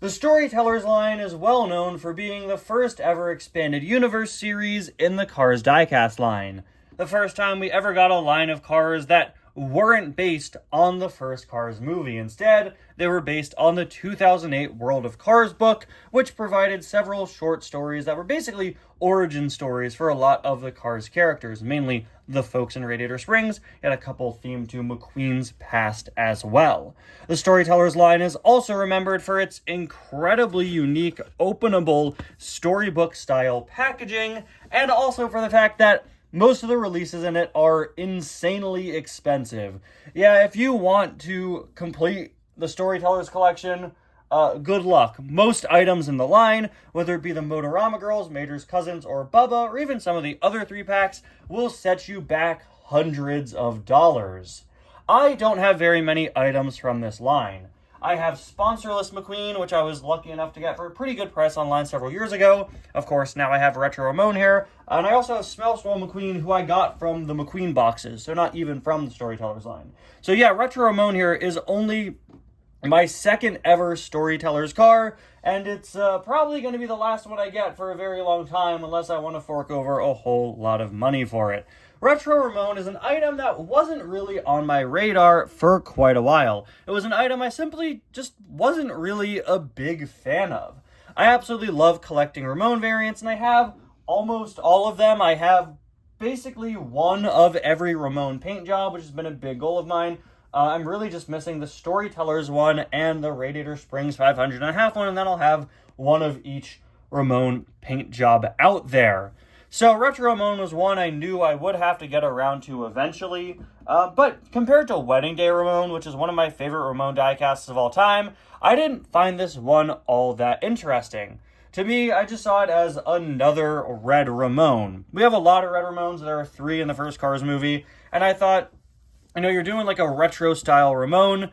The Storytellers line is well known for being the first ever expanded universe series in the Cars diecast line. The first time we ever got a line of cars that weren't based on the first Cars movie. Instead, they were based on the 2008 World of Cars book, which provided several short stories that were basically origin stories for a lot of the Cars characters, mainly the folks in Radiator Springs, and a couple themed to McQueen's past as well. The Storytellers line is also remembered for its incredibly unique, openable storybook-style packaging, and also for the fact that most of the releases in it are insanely expensive. Yeah, if you want to complete the Storytellers collection, good luck. Most items in the line, whether it be the Motorama Girls, Major's Cousins, or Bubba, or even some of the other 3-packs, will set you back hundreds of dollars. I don't have very many items from this line. I have Sponsorless McQueen, which I was lucky enough to get for a pretty good price online several years ago. Of course, now I have Retro Ramone here. And I also have Smell Swell McQueen, who I got from the McQueen boxes, so not even from the Storytellers line. So yeah, Retro Ramone here is only my second ever Storytellers car, and it's probably going to be the last one I get for a very long time, unless I want to fork over a whole lot of money for it. Retro Ramone is an item that wasn't really on my radar for quite a while. It was an item I simply just wasn't really a big fan of. I absolutely love collecting Ramone variants, and I have almost all of them. I have basically one of every Ramone paint job, which has been a big goal of mine. I'm really just missing the Storytellers one and the Radiator Springs 500.5 one, and then I'll have one of each Ramone paint job out there. So Retro Ramone was one I knew I would have to get around to eventually, but compared to Wedding Day Ramone, which is one of my favorite Ramone diecasts of all time, I didn't find this one all that interesting. To me, I just saw it as another Red Ramone. We have a lot of Red Ramones. There are 3 in the first Cars movie, and I thought, you're doing like a retro-style Ramone.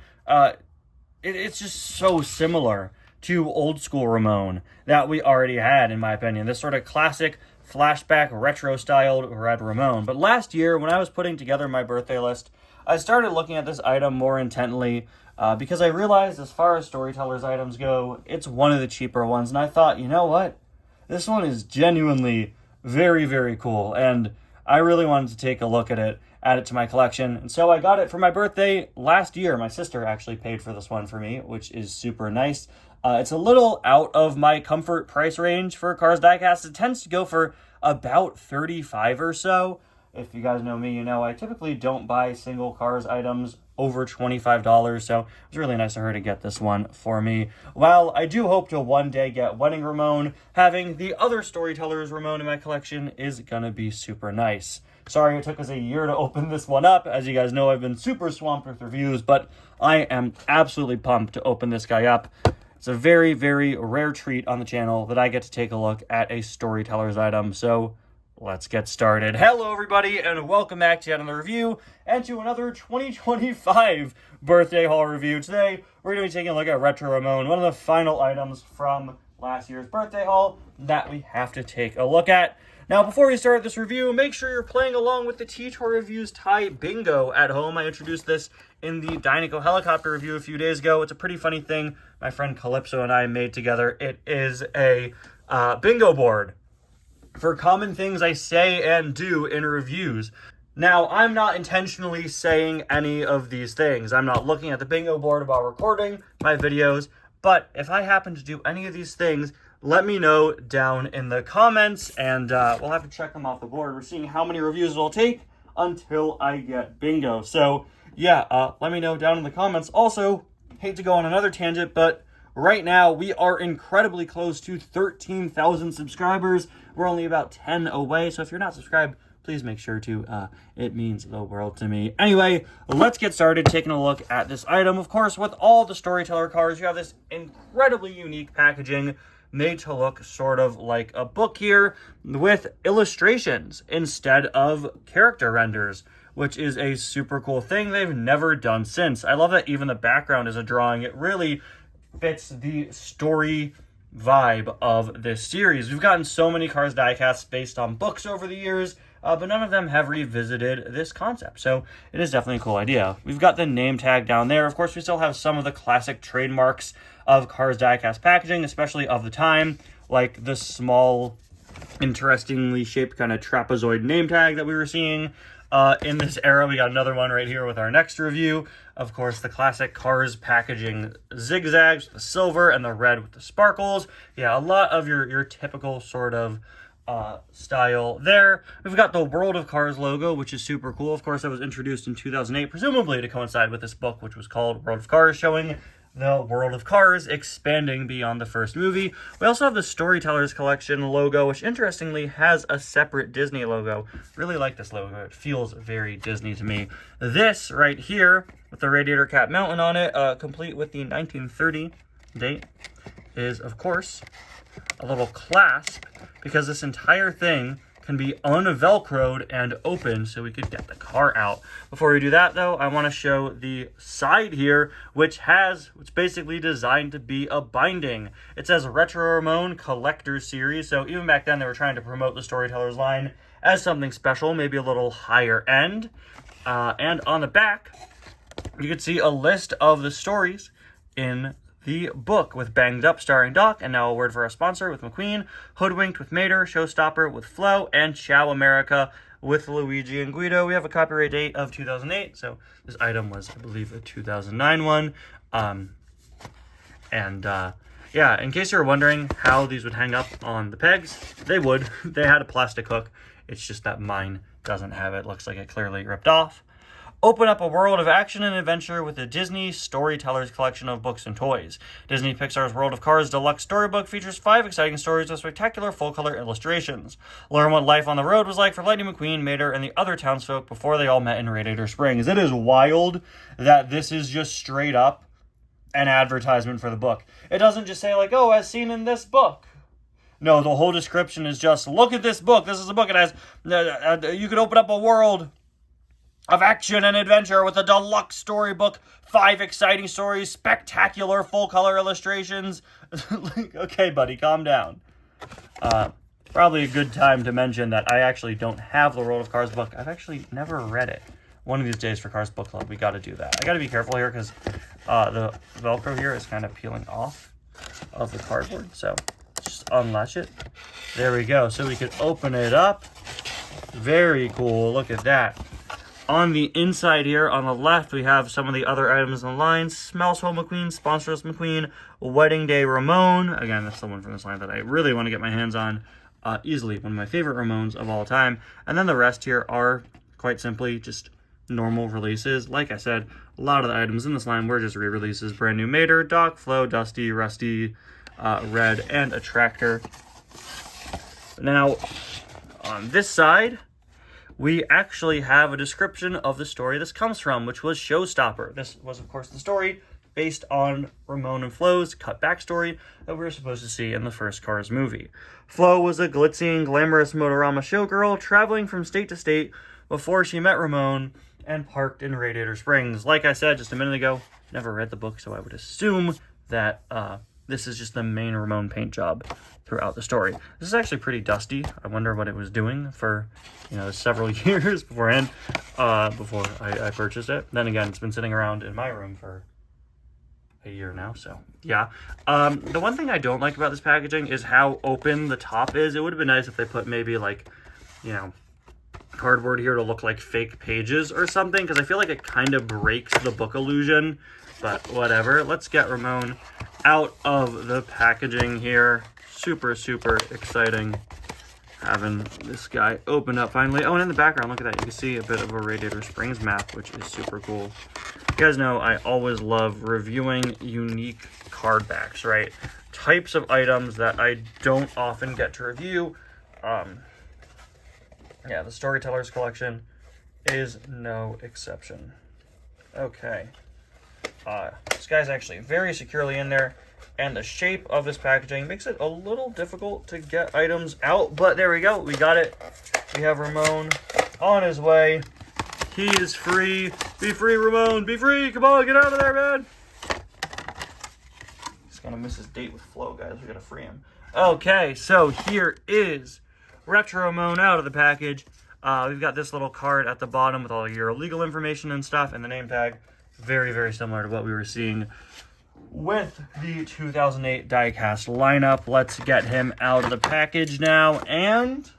It's just so similar to old-school Ramone that we already had, in my opinion. This sort of classic flashback retro-styled Red Ramone. But last year, when I was putting together my birthday list, I started looking at this item more intently because I realized as far as Storytellers items go, it's one of the cheaper ones. And I thought, you know what? This one is genuinely very, very cool. And I really wanted to take a look at it, add it to my collection. And so I got it for my birthday last year. My sister actually paid for this one for me, which is super nice. It's a little out of my comfort price range for Cars diecast. It tends to go for about $35 or so. If you guys know me, you know I typically don't buy single Cars items over $25, so it was really nice of her to get this one for me. While I do hope to one day get Wedding Ramone, having the other Storytellers Ramone in my collection is gonna be super nice. Sorry it took us a year to open this one up. As you guys know, I've been super swamped with reviews, but I am absolutely pumped to open this guy up. It's a very, very rare treat on the channel that I get to take a look at a Storytellers item, so let's get started. Hello, everybody, and welcome back to yet another review, and to another 2025 birthday haul review. Today, we're going to be taking a look at Retro Ramone, one of the final items from last year's birthday haul that we have to take a look at. Now, before we start this review, make sure you're playing along with the T-Toy Reviews tie bingo at home. I introduced this in the Dynaco helicopter review a few days ago. It's a pretty funny thing my friend Calypso and I made together. It is a bingo board for common things I say and do in reviews. Now, I'm not intentionally saying any of these things. I'm not looking at the bingo board while recording my videos, but if I happen to do any of these things, let me know down in the comments, and we'll have to check them off the board. We're seeing how many reviews it'll take until I get bingo. So, yeah, let me know down in the comments. Also, hate to go on another tangent, but right now we are incredibly close to 13,000 subscribers. We're only about 10 away, so if you're not subscribed, please make sure to. It means the world to me. Anyway, let's get started taking a look at this item. Of course, with all the Storyteller cars, you have this incredibly unique packaging made to look sort of like a book here with illustrations instead of character renders, which is a super cool thing they've never done since. I love that even the background is a drawing. It really fits the story vibe of this series. We've gotten so many Cars diecasts based on books over the years. but none of them have revisited this concept. So it is definitely a cool idea. We've got the name tag down there. Of course, we still have some of the classic trademarks of Cars diecast packaging, especially of the time, like the small, interestingly shaped kind of trapezoid name tag that we were seeing in this era. We got another one right here with our next review. Of course, the classic Cars packaging zigzags, the silver and the red with the sparkles. Yeah, a lot of your typical sort of style there. We've got the World of Cars logo, which is super cool. Of course, that was introduced in 2008, presumably to coincide with this book, which was called World of Cars, showing the World of Cars expanding beyond the first movie. We also have the Storytellers Collection logo, which interestingly has a separate Disney logo. Really like this logo. It feels very Disney to me. This right here, with the radiator cap mountain on it, complete with the 1930 date, is, of course, a little clasp, because this entire thing can be unvelcroed and open so we could get the car out. Before we do that, though, I want to show the side here, which basically designed to be a binding. It says Retro Ramone Collector's Series, so even back then they were trying to promote the Storytellers line as something special, maybe a little higher end. And on the back, you can see a list of the stories in the book, with Banged Up starring Doc, and now a word for our sponsor with McQueen, Hoodwinked with Mater, Showstopper with Flo, and Ciao America with Luigi and Guido. We have a copyright date of 2008, so this item was, I believe, a 2009 one. Yeah, in case you were wondering how these would hang up on the pegs, they would. They had a plastic hook. It's just that mine doesn't have it. Looks like it clearly ripped off. Open up a world of action and adventure with the Disney Storytellers collection of books and toys. Disney Pixar's World of Cars Deluxe Storybook features 5 exciting stories with spectacular full-color illustrations. Learn what life on the road was like for Lightning McQueen, Mater, and the other townsfolk before they all met in Radiator Springs. It is wild that this is just straight up an advertisement for the book. It doesn't just say, like, oh, as seen in this book. No, the whole description is just, look at this book. This is a book. It has, you could open up a world of action and adventure with a deluxe storybook, 5 exciting stories, spectacular full-color illustrations. Okay, buddy, calm down. Probably a good time to mention that I actually don't have the World of Cars book. I've actually never read it. One of these days for Cars Book Club, we got to do that. I got to be careful here because the Velcro here is kind of peeling off of the cardboard. So just unlatch it. There we go. So we can open it up. Very cool. Look at that. On the inside here, on the left, we have some of the other items in the line. Smells Home McQueen, Sponsors McQueen, Wedding Day Ramone. Again, that's the one from this line that I really want to get my hands on. Easily one of my favorite Ramones of all time. And then the rest here are, quite simply, just normal releases. Like I said, a lot of the items in this line were just re-releases. Brand new Mater, Doc, Flo, Dusty, Rusty, Red, and a Tractor. Now, on this side, we actually have a description of the story this comes from, which was Showstopper. This was, of course, the story based on Ramone and Flo's cut backstory that we were supposed to see in the first Cars movie. Flo was a glitzy and glamorous Motorama showgirl traveling from state to state before she met Ramone and parked in Radiator Springs. Like I said just a minute ago, never read the book, so I would assume that this is just the main Ramone paint job throughout the story. This is actually pretty dusty. I wonder what it was doing for, several years beforehand, before I purchased it. Then again, it's been sitting around in my room for a year now, so yeah. The one thing I don't like about this packaging is how open the top is. It would have been nice if they put maybe like, cardboard here to look like fake pages or something, because I feel like it kind of breaks the book illusion, but whatever. Let's get Ramone out of the packaging here. Super, super exciting having this guy open up finally. Oh, and in the background, look at that. You can see a bit of a Radiator Springs map, which is super cool. You guys know I always love reviewing unique card backs, right? Types of items that I don't often get to review. Yeah, the Storytellers collection is no exception. Okay. This guy's actually very securely in there, and the shape of this packaging makes it a little difficult to get items out, but there we go. We got it. We have Ramone on his way. He is free. Be free, Ramone. Be free. Come on, get out of there, man. He's gonna miss his date with Flo, guys. We gotta free him. Okay, so here is Retro Ramone out of the package. We've got this little card at the bottom with all your legal information and stuff, and the name tag. Very, very similar to what we were seeing with the 2008 diecast lineup. Let's get him out of the package now, and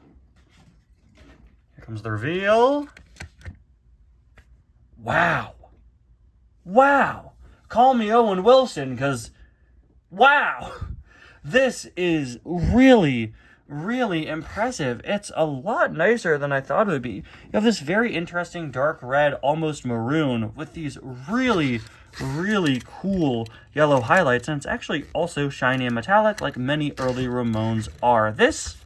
here comes the reveal. Wow. Wow. Call me Owen Wilson, because wow. This is really, really impressive. It's a lot nicer than I thought it would be. You have this very interesting dark red, almost maroon, with these really, really cool yellow highlights, and it's actually also shiny and metallic like many early Ramones are. This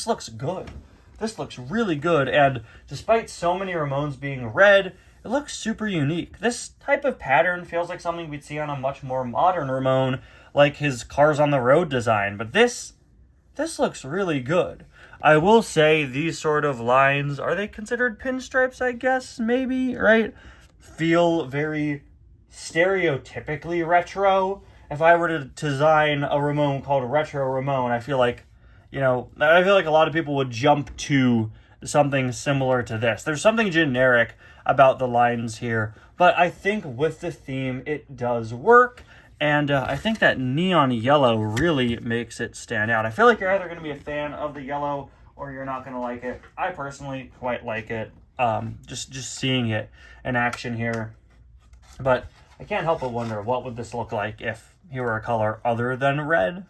looks good. This looks really good, and despite so many Ramones being red, it looks super unique. This type of pattern feels like something we'd see on a much more modern Ramone, like his Cars on the Road design, but this looks really good. I will say these sort of lines, are they considered pinstripes, I guess, maybe, right? Feel very stereotypically retro. If I were to design a Ramone called Retro Ramone, I feel like a lot of people would jump to something similar to this. There's something generic about the lines here, but I think with the theme, it does work. And I think that neon yellow really makes it stand out. I feel like you're either going to be a fan of the yellow or you're not going to like it. I personally quite like it, just seeing it in action here. But I can't help but wonder, what would this look like if he were a color other than red,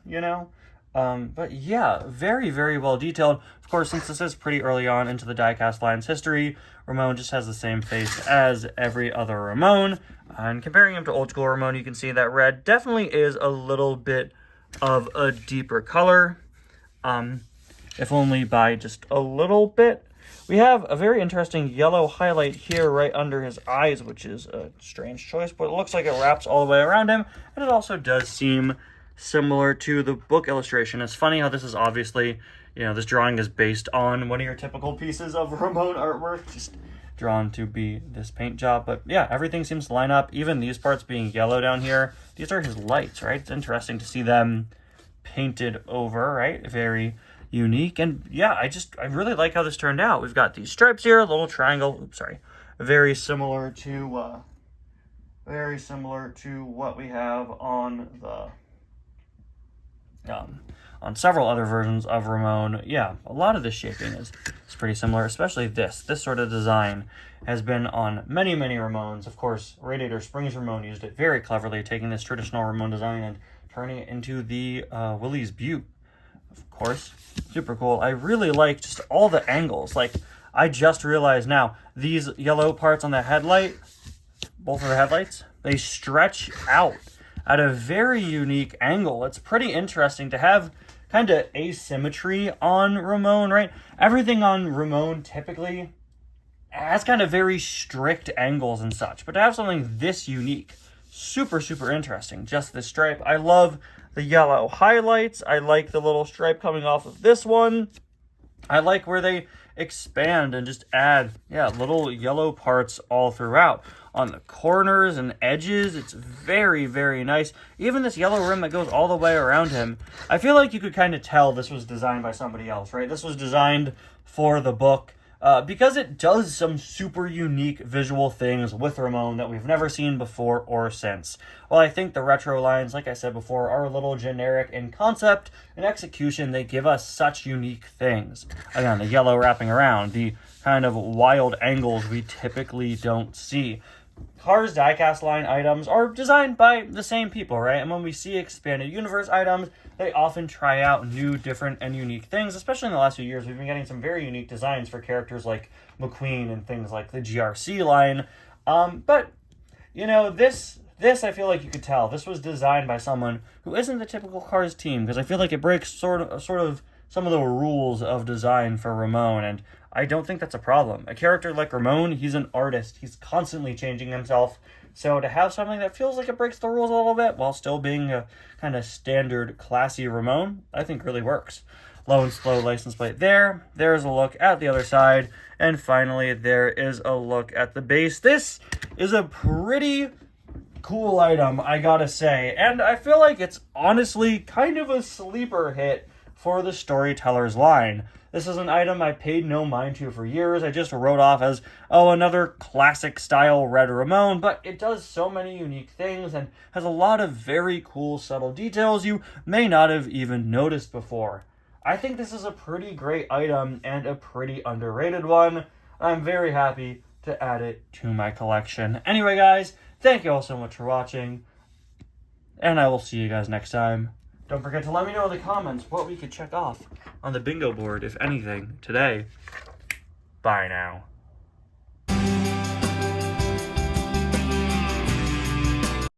But yeah, very, very well detailed. Of course, since this is pretty early on into the diecast line's history, Ramone just has the same face as every other Ramone. And comparing him to old school Ramone, you can see that red definitely is a little bit of a deeper color, if only by just a little bit. We have a very interesting yellow highlight here right under his eyes, which is a strange choice, but it looks like it wraps all the way around him, and it also does seem similar to the book illustration. It's funny how this is obviously, this drawing is based on one of your typical pieces of Ramone artwork, just drawn to be this paint job. But yeah, everything seems to line up. Even these parts being yellow down here, these are his lights, right? It's interesting to see them painted over, right? Very unique. And yeah, I really like how this turned out. We've got these stripes here, a little triangle, very similar to what we have on the on several other versions of Ramone. Yeah, a lot of the shaping is pretty similar, especially this sort of design has been on many, many Ramones. Of course, Radiator Springs Ramone used it very cleverly, taking this traditional Ramone design and turning it into the Willys Butte. Of course, super cool. I really like just all the angles. Like, I just realized now, these yellow parts on the headlight, both of the headlights, they stretch out at a very unique angle. It's pretty interesting to have kind of asymmetry on Ramone, right? Everything on Ramone typically has kind of very strict angles and such, but to have something this unique, super, super interesting. Just this stripe. I love the yellow highlights. I like the little stripe coming off of this one. I like where they expand and just add, little yellow parts all throughout. On the corners and edges, it's very, very nice. Even this yellow rim that goes all the way around him, I feel like you could kind of tell this was designed by somebody else, right? This was designed for the book because it does some super unique visual things with Ramone that we've never seen before or since. While I think the retro lines, like I said before, are a little generic in concept and execution, they give us such unique things. Again, the yellow wrapping around, the kind of wild angles we typically don't see. Cars diecast line items are designed by the same people, right? And when we see expanded universe items, they often try out new, different, and unique things. Especially in the last few years, we've been getting some very unique designs for characters like McQueen and things like the GRC line. But this I feel like you could tell this was designed by someone who isn't the typical Cars team, because I feel like it breaks sort of some of the rules of design for Ramone, and I don't think that's a problem. A character like Ramone, he's an artist. He's constantly changing himself. So to have something that feels like it breaks the rules a little bit while still being a kind of standard classy Ramone, I think really works. Low and slow license plate there. There's a look at the other side. And finally, there is a look at the base. This is a pretty cool item, I gotta say. And I feel like it's honestly kind of a sleeper hit for the Storyteller's line. This is an item I paid no mind to for years. I just wrote off as, oh, another classic style red Ramone, but it does so many unique things and has a lot of very cool subtle details you may not have even noticed before. I think this is a pretty great item and a pretty underrated one. I'm very happy to add it to my collection. Anyway, guys, thank you all so much for watching, and I will see you guys next time. Don't forget to let me know in the comments what we could check off on the bingo board, if anything, today. Bye now.